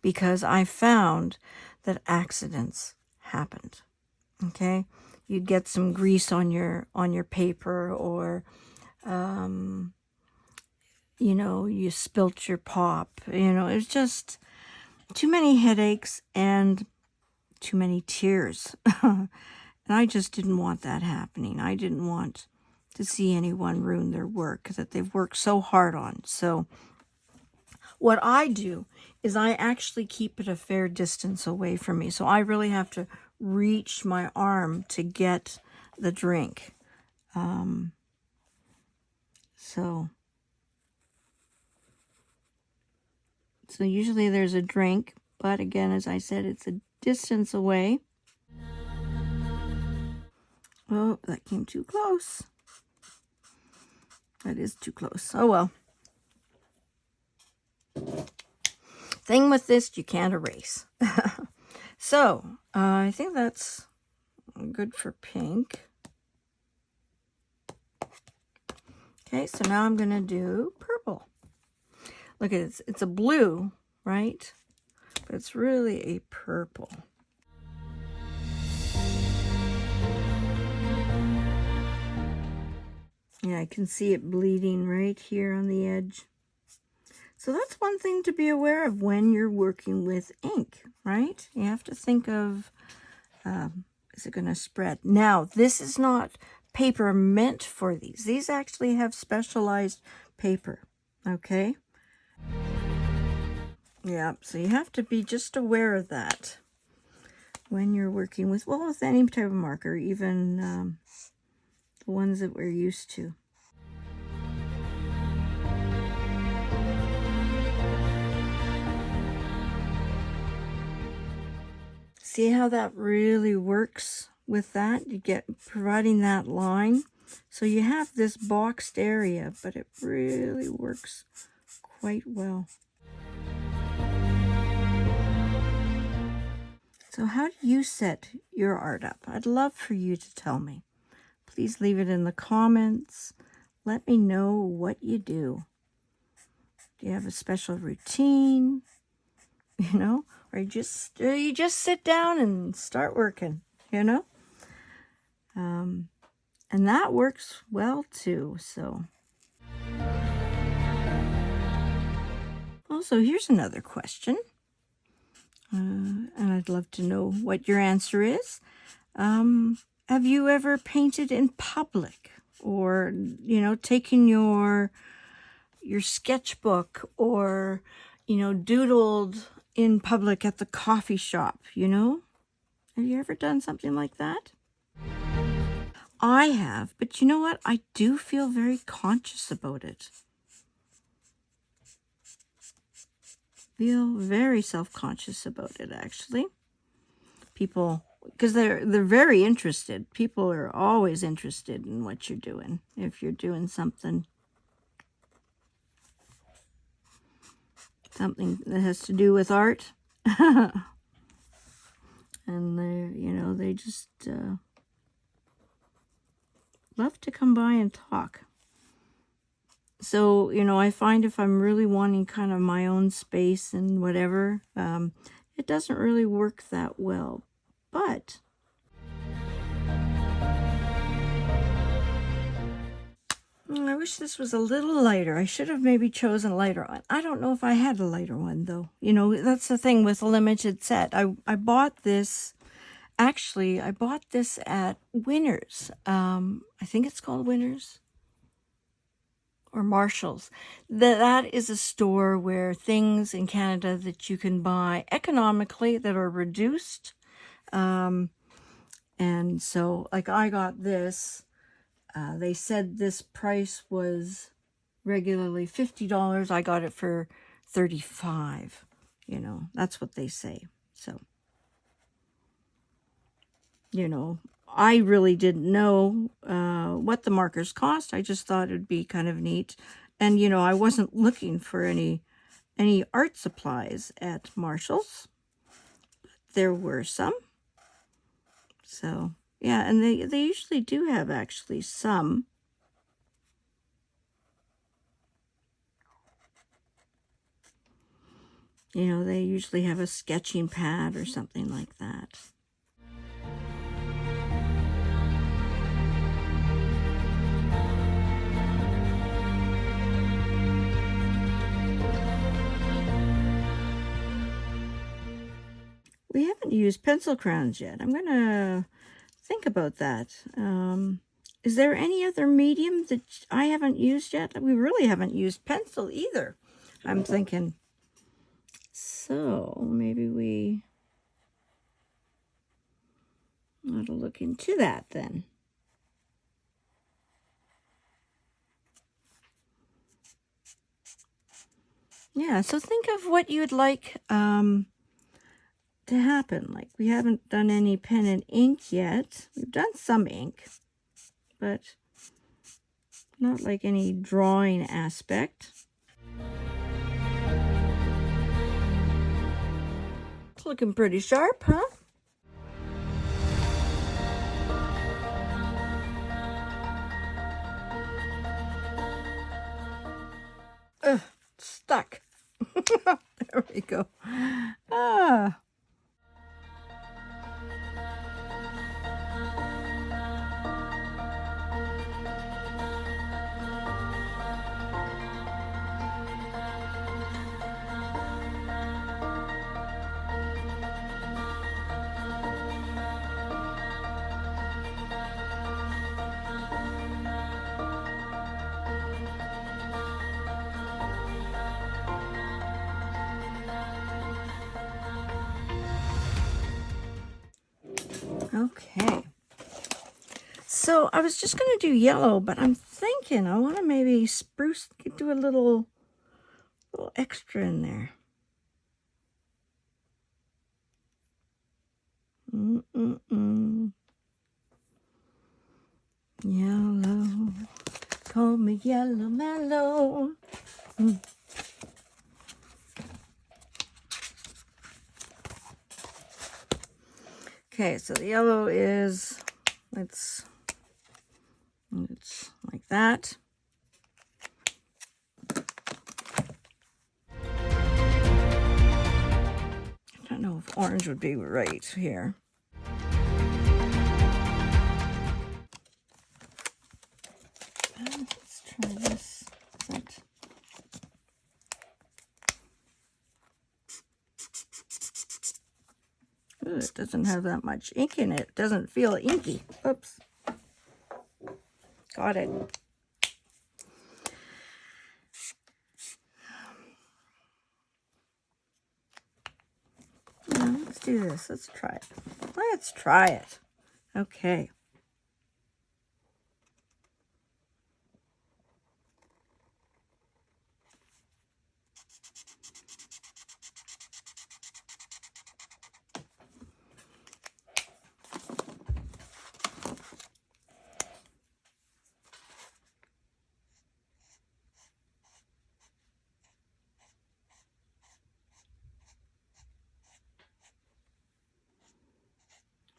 Because I found that accidents happened. Okay? You'd get some grease on your paper, or, you know, you spilt your pop. You know, it was just too many headaches and too many tears. And I just didn't want that happening. I didn't want to see anyone ruin their work that they've worked so hard on. So what I do is I actually keep it a fair distance away from me. So I really have to reach my arm to get the drink. So usually there's a drink, but again, as I said, it's a distance away. Oh, that came too close. That is too close. Oh well. Thing with this, you can't erase. So, I think that's good for pink. Okay, so now I'm going to do purple. Look at it. It's a blue, right? But it's really a purple. Yeah, I can see it bleeding right here on the edge. So that's one thing to be aware of when you're working with ink, right? You have to think of, is it going to spread? Now, this is not paper meant for these. These actually have specialized paper, okay? Yeah, so you have to be just aware of that when you're working with, well, with any type of marker, even the ones that we're used to. See how that really works with that? You get providing that line. So you have this boxed area, but it really works quite well. So how do you set your art up? I'd love for you to tell me. Please leave it in the comments. Let me know what you do. Do you have a special routine? You know, or you just sit down and start working, you know? And that works well too, so. Also, here's another question. And I'd love to know what your answer is. Have you ever painted in public, or, you know, taken your sketchbook, or, you know, doodled in public at the coffee shop, you know? Have you ever done something like that? I have, but you know what? I do feel very conscious about it. Feel very self-conscious about it, actually. People, because they're very interested. People are always interested in what you're doing. If you're doing something that has to do with art. And they, you know, they just love to come by and talk. So, you know, I find if I'm really wanting kind of my own space and whatever, it doesn't really work that well. But I wish this was a little lighter. I should have maybe chosen a lighter one. I don't know if I had a lighter one, though. You know, that's the thing with a limited set. I bought this, actually, I bought this at Winners. I think it's called Winners or Marshall's. That is a store where things in Canada that you can buy economically that are reduced. And so, like, I got this. They said this price was regularly $50. I got it for $35. You know, that's what they say. So, you know, I really didn't know what the markers cost. I just thought it'd be kind of neat. And, you know, I wasn't looking for any art supplies at Marshall's. There were some. So, yeah, and they usually do have actually some. You know, they usually have a sketching pad or something like that. We haven't used pencil crayons yet. I'm going to think about that. Is there any other medium that I haven't used yet? We really haven't used pencil either, I'm thinking. So maybe we ought to look into that then. Yeah, so think of what you'd like to happen. Like, we haven't done any pen and ink yet. We've done some ink, but not like any drawing aspect. It's looking pretty sharp, huh? Ugh, stuck. There we go. Ah. Okay. So I was just going to do yellow, but I'm thinking I want to maybe do a little extra in there. Yellow, call me yellow mellow. Okay, so the yellow is, it's like that. I don't know if orange would be right here. Let's try this. Ooh, it doesn't have that much ink in it. It doesn't feel inky. Oops. Got it. Now, let's do this. Let's try it. Let's try it. Okay.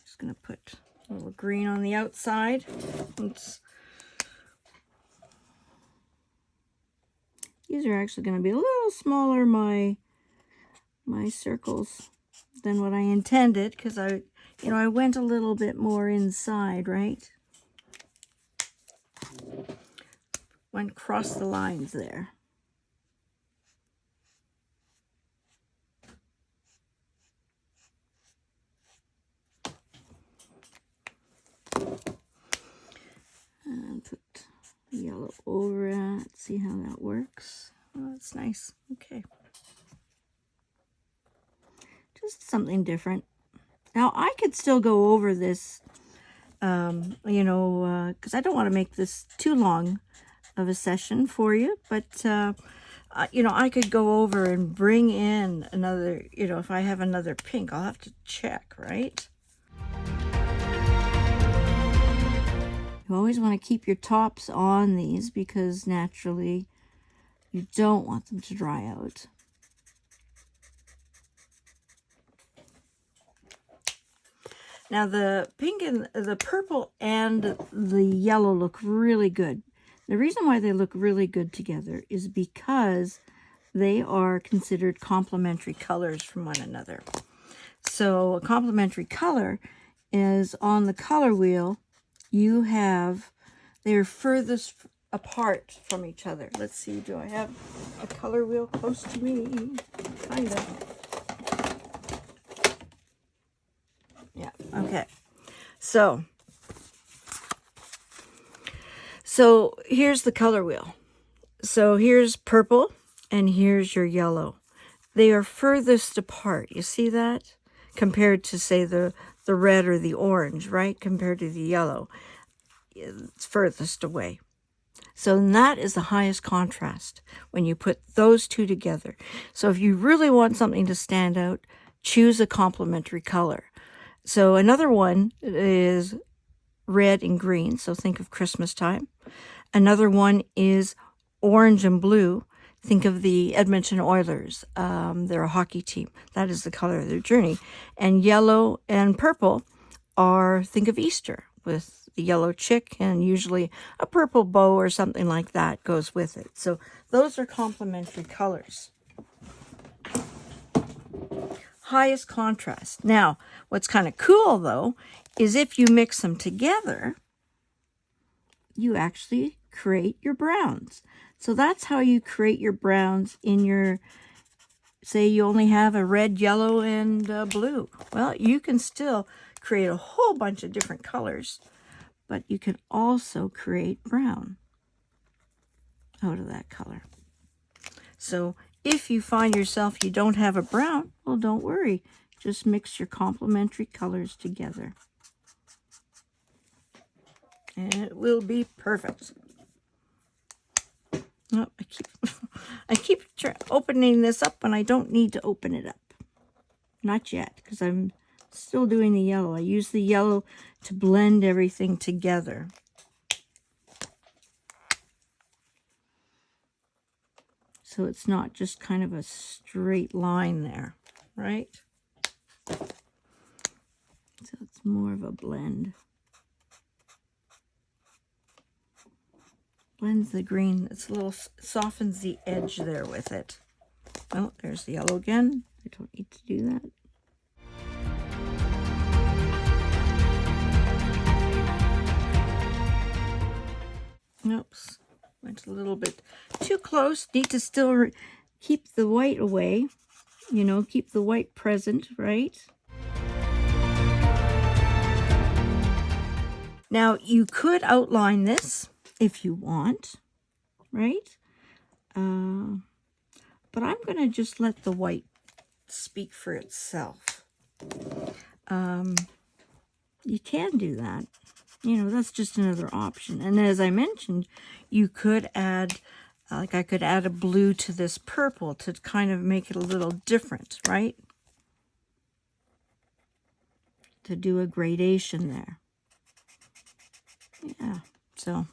Just going to put a little green on the outside. These are actually going to be a little smaller, my circles, than what I intended, because I went a little bit more inside, right? Went across the lines there. And put the yellow over it. See how that works. Oh, that's nice. Okay. Just something different. Now, I could still go over this, because I don't want to make this too long of a session for you, but, I could go over and bring in another, if I have another pink, I'll have to check, right? You always want to keep your tops on these because naturally you don't want them to dry out. Now the pink and the purple and the yellow look really good. The reason why they look really good together is because they are considered complementary colors from one another. So a complementary color is on the color wheel. They're furthest apart from each other. Let's see, do I have a color wheel close to me? Kind of. Yeah, okay. So here's the color wheel. So here's purple and here's your yellow. They are furthest apart. You see that? Compared to, say, the red or the orange, right? Compared to the yellow. It's furthest away. So that is the highest contrast when you put those two together. So if you really want something to stand out, choose a complementary color. So another one is red and green. So think of Christmas time. Another one is orange and blue. Think of the Edmonton Oilers. They're a hockey team. That is the color of their journey. And yellow and purple are, think of Easter, with the yellow chick and usually a purple bow or something like that goes with it. So those are complementary colors. Highest contrast. Now, what's kind of cool though, is if you mix them together, you actually create your browns. So that's how you create your browns in your, say you only have a red, yellow, and blue. Well, you can still create a whole bunch of different colors, but you can also create brown out of that color. So if you find yourself you don't have a brown, well, don't worry. Just mix your complementary colors together. And it will be perfect. Oh, I keep opening this up when I don't need to open it up. Not yet, because I'm still doing the yellow. I use the yellow to blend everything together. So it's not just kind of a straight line there, right? So it's more of a blend. Blends the green. It's a little, softens the edge there with it. Oh, there's the yellow again. I don't need to do that. Oops, went a little bit too close. Need to still keep the white away. You know, keep the white present, right? Now, you could outline this if you want, right? But I'm going to just let the white speak for itself. You can do that. You know, that's just another option. And as I mentioned, you could add, like I could add a blue to this purple to kind of make it a little different, right? To do a gradation there. Yeah, so.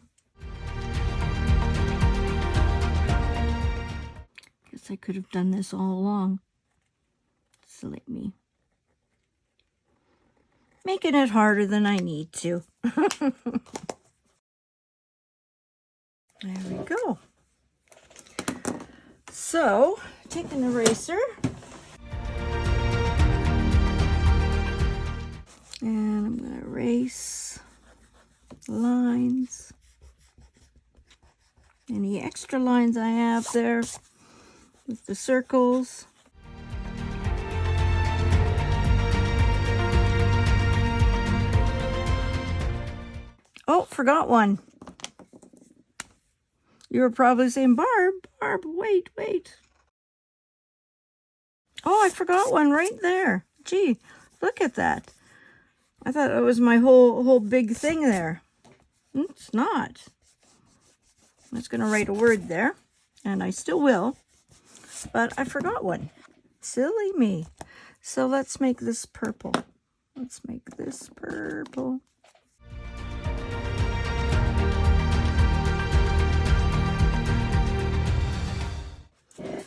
Guess I could have done this all along. Silly me. Making it harder than I need to. There we go. So, take an eraser. And I'm going to erase lines. Any extra lines I have there with the circles. Oh, forgot one. You were probably saying, Barb, wait. Oh, I forgot one right there. Gee, look at that. I thought it was my whole big thing there. It's not. I was going to write a word there, and I still will, but I forgot one. Silly me. So let's make this purple. Let's make this purple.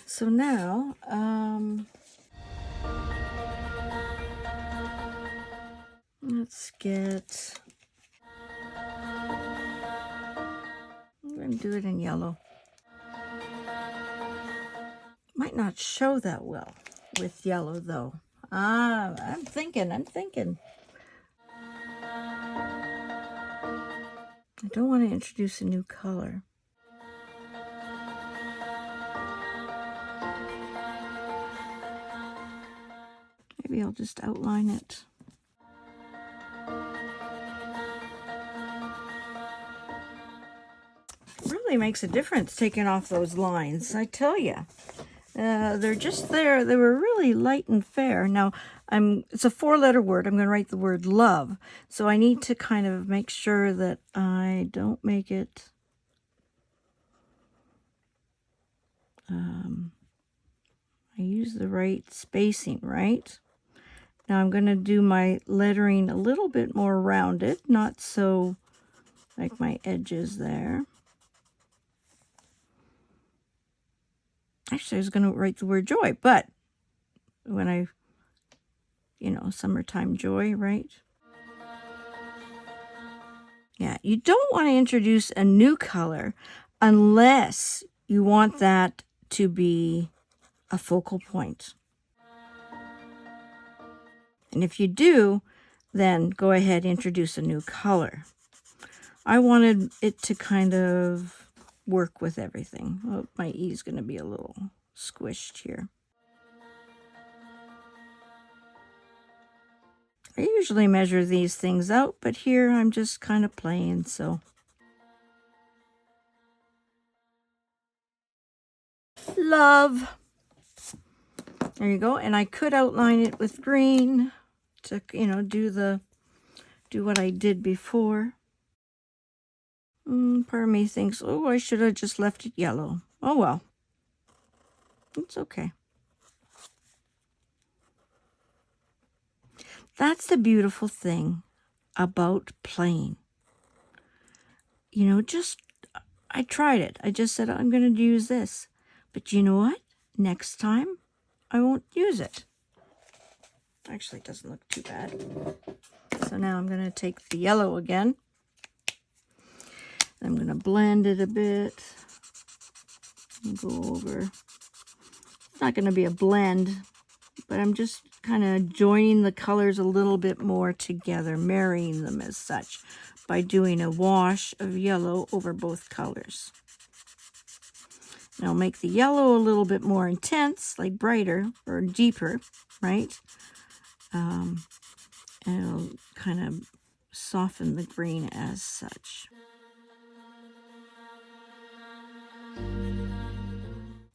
So now, let's get, I'm going to do it in yellow. Might not show that well with yellow though. I'm thinking. I don't want to introduce a new color. Maybe I'll just outline it. It really makes a difference taking off those lines, I tell you. They're just there. They were really light and fair. Now, it's a 4-letter word. I'm going to write the word love. So I need to kind of make sure that I don't make it I use the right spacing, right? Now I'm going to do my lettering a little bit more rounded, not so like my edges there. Actually, I was going to write the word joy, but when I, summertime joy, right? Yeah, you don't want to introduce a new color unless you want that to be a focal point. And if you do, then go ahead and introduce a new color. I wanted it to kind of work with everything. Oh, my E is going to be a little squished here. I usually measure these things out, but here I'm just kind of playing, so. Love. There you go. And I could outline it with green to, do what I did before. Part of me thinks, oh, I should have just left it yellow. Oh, well. It's okay. That's the beautiful thing about playing. I tried it. I just said, I'm going to use this. But you know what? Next time, I won't use it. Actually, it doesn't look too bad. So now I'm going to take the yellow again. I'm going to blend it a bit. And go over. It's not going to be a blend, but I'm just kind of joining the colors a little bit more together, marrying them as such by doing a wash of yellow over both colors. And I'll make the yellow a little bit more intense, like brighter or deeper, right? And it'll kind of soften the green as such.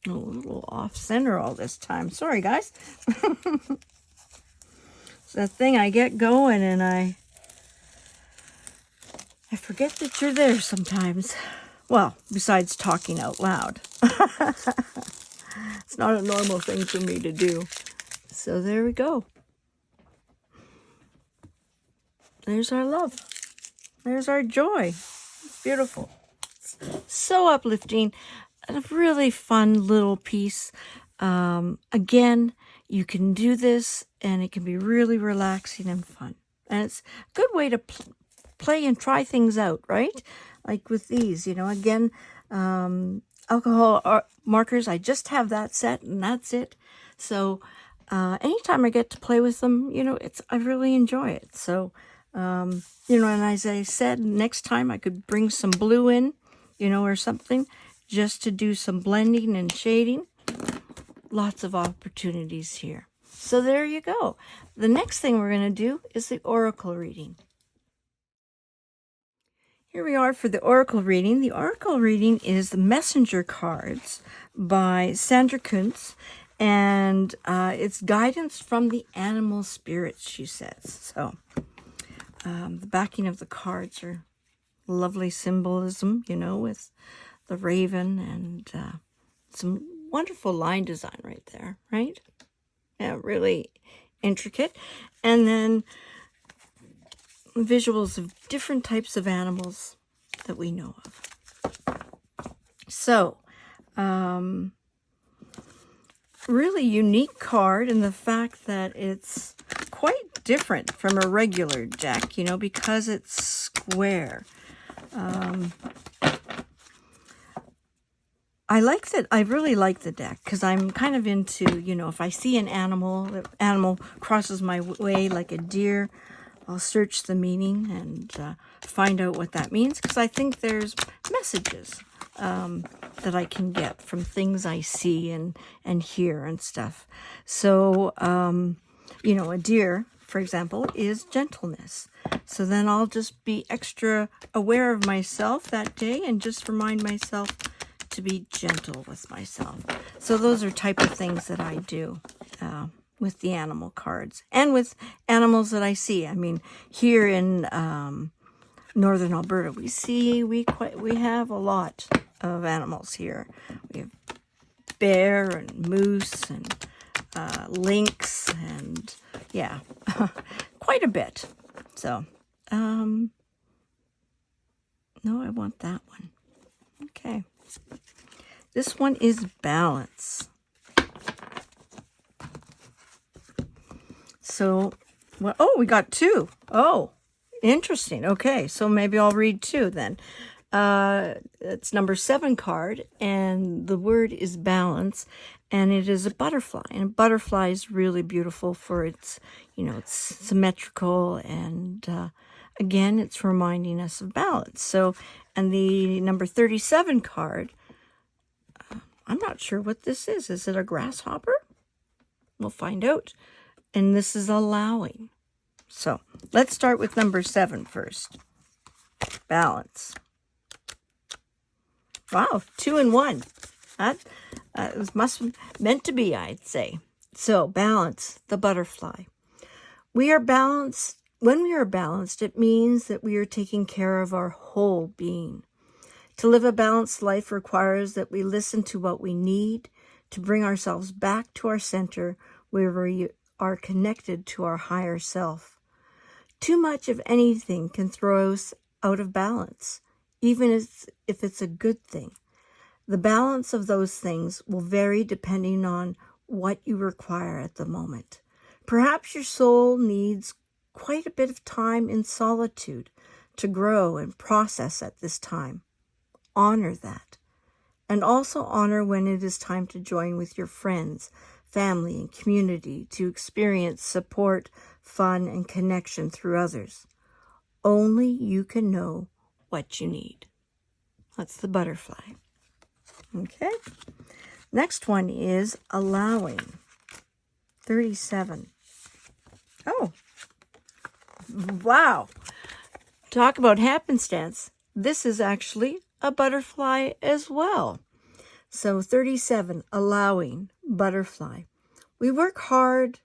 Oh, a little off center all this time. Sorry, guys. It's that thing I get going and I forget that you're there sometimes. Well, besides talking out loud. It's not a normal thing for me to do. So there we go. There's our love. There's our joy. It's beautiful. It's so uplifting. A really fun little piece. Again, you can do this and it can be really relaxing and fun. And it's a good way to play and try things out, right? Like with these, again, alcohol markers, I just have that set and that's it. So anytime I get to play with them, I really enjoy it. So, and as I said, next time I could bring some blue in, or something, just to do some blending and shading. Lots of opportunities here. So there you go. The next thing we're going to do is the oracle reading. Here we are for the oracle reading. The oracle reading is the Messenger cards by Sandra Kuntz, and it's guidance from the animal spirits, she says. So the backing of the cards are lovely symbolism, with the raven and some wonderful line design right there, right? Yeah, really intricate. And then visuals of different types of animals that we know of. So, really unique card in the fact that it's quite different from a regular deck, because it's square. I really like the deck because I'm kind of into, if I see an animal, the animal crosses my way like a deer, I'll search the meaning and find out what that means, because I think there's messages that I can get from things I see and hear and stuff. So, a deer, for example, is gentleness. So then I'll just be extra aware of myself that day and just remind myself to be gentle with myself. So those are type of things that I do with the animal cards and with animals that I see. I mean, here in northern Alberta, we have a lot of animals here. We have bear and moose and lynx and yeah, quite a bit. So, no, I want that one. Okay. This one is balance. So, well, oh, we got two. Oh, interesting. Okay, so maybe I'll read two then. It's number 7 card, and the word is balance, and it is a butterfly. And a butterfly is really beautiful for its, it's symmetrical, and again, it's reminding us of balance. So, and the number 37 card, I'm not sure what this is. Is it a grasshopper? We'll find out. And this is allowing. So let's start with number 7 first. Balance. Wow, 2 and 1. That must have meant to be, I'd say. So balance, the butterfly. We are balanced. When we are balanced, it means that we are taking care of our whole being. To live a balanced life requires that we listen to what we need to bring ourselves back to our center, where we are connected to our higher self. Too much of anything can throw us out of balance, even if it's a good thing. The balance of those things will vary depending on what you require at the moment. Perhaps your soul needs quite a bit of time in solitude to grow and process at this time. Honor that. And also honor when it is time to join with your friends, family, and community to experience support, fun, and connection through others. Only you can know what you need. That's the butterfly. Okay. Next one is allowing. 37. Oh. Wow. Talk about happenstance. This is actually a butterfly as well. So 37, allowing, butterfly. We work hard.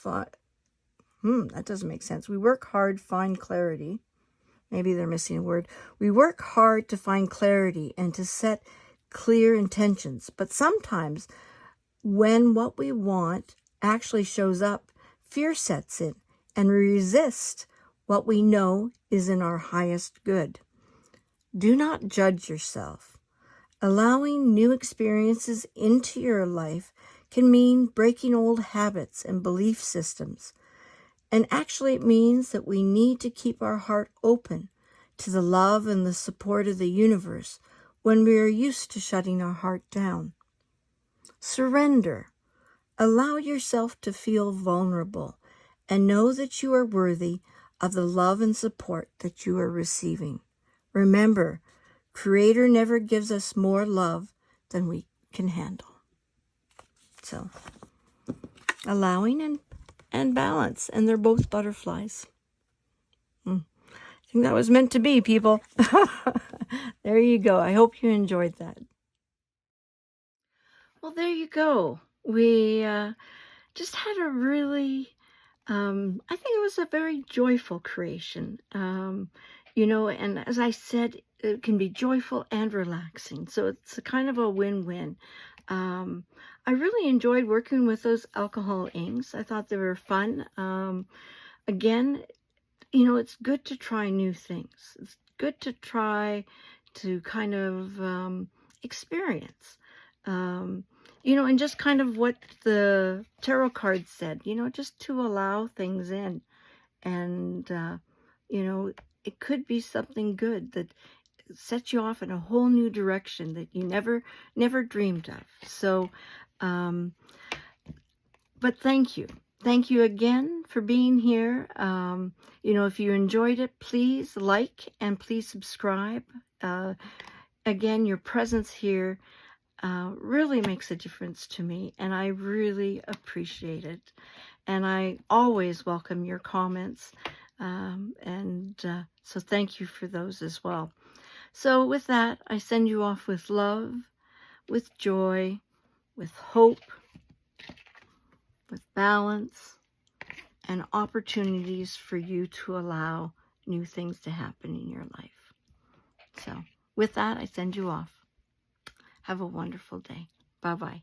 That doesn't make sense. We work hard, find clarity. Maybe they're missing a word. We work hard to find clarity and to set clear intentions. But sometimes when what we want actually shows up, fear sets in and we resist what we know is in our highest good. Do not judge yourself. Allowing new experiences into your life can mean breaking old habits and belief systems. And actually it means that we need to keep our heart open to the love and the support of the universe when we are used to shutting our heart down. Surrender. Allow yourself to feel vulnerable and know that you are worthy of the love and support that you are receiving. Remember, Creator never gives us more love than we can handle. So, allowing and balance, and they're both butterflies. I think that was meant to be, people. There you go. I hope you enjoyed that. Well, there you go. We just had a really, I think it was a very joyful creation. And as I said, it can be joyful and relaxing. So it's a kind of a win-win. I really enjoyed working with those alcohol inks. I thought they were fun. Again, it's good to try new things. It's good to try to kind of experience, and just kind of what the tarot card said, just to allow things in. And, it could be something good that sets you off in a whole new direction that you never dreamed of. So, but thank you. Thank you again for being here. If you enjoyed it, please like and please subscribe. Again, your presence here really makes a difference to me, and I really appreciate it. And I always welcome your comments. So thank you for those as well. So with that, I send you off with love, with joy, with hope, with balance, and opportunities for you to allow new things to happen in your life. So with that, I send you off. Have a wonderful day. Bye-bye.